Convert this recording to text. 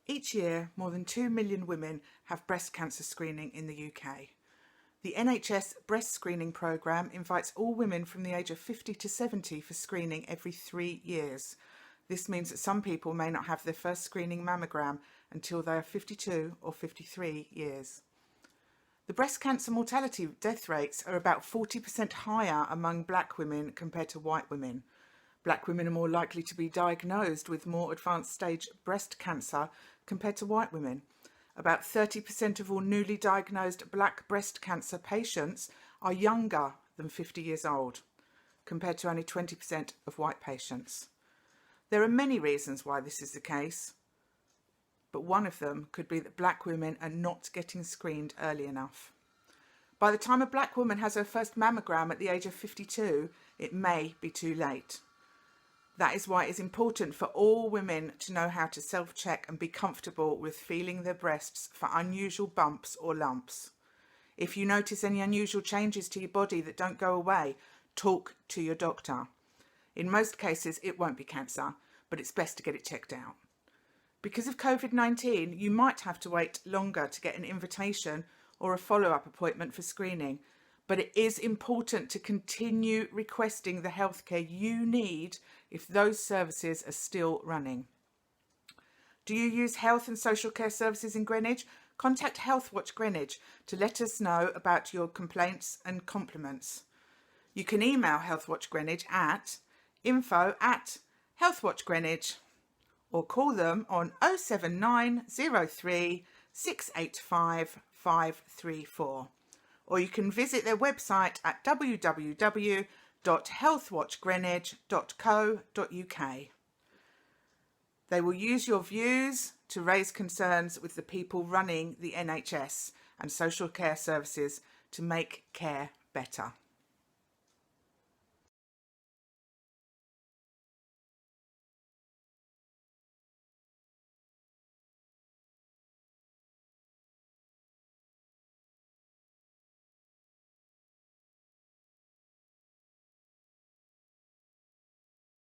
Each year, more than 2 million women have breast cancer screening in the UK. The NHS breast screening programme invites all women from the age of 50 to 70 for screening every 3 years. This means that some people may not have their first screening mammogram until they are 52 or 53 years. The breast cancer mortality death rates are about 40% higher among black women compared to white women. Black women are more likely to be diagnosed with more advanced stage breast cancer compared to white women. About 30% of all newly diagnosed black breast cancer patients are younger than 50 years old, compared to only 20% of white patients. There are many reasons why this is the case, but one of them could be that black women are not getting screened early enough. By the time a black woman has her first mammogram at the age of 52, it may be too late. That is why it is important for all women to know how to self-check and be comfortable with feeling their breasts for unusual bumps or lumps. If you notice any unusual changes to your body that don't go away, talk to your doctor. In most cases, it won't be cancer, but it's best to get it checked out. Because of COVID-19, you might have to wait longer to get an invitation or a follow-up appointment for screening, but it is important to continue requesting the healthcare you need if those services are still running. Do you use health and social care services in Greenwich? Contact Healthwatch Greenwich to let us know about your complaints and compliments. You can email Healthwatch Greenwich at info@healthwatchgreenwich or call them on 07903 685 534. Or you can visit their website at www.healthwatchgreenwich.co.uk. They will use your views to raise concerns with the people running the NHS and social care services to make care better.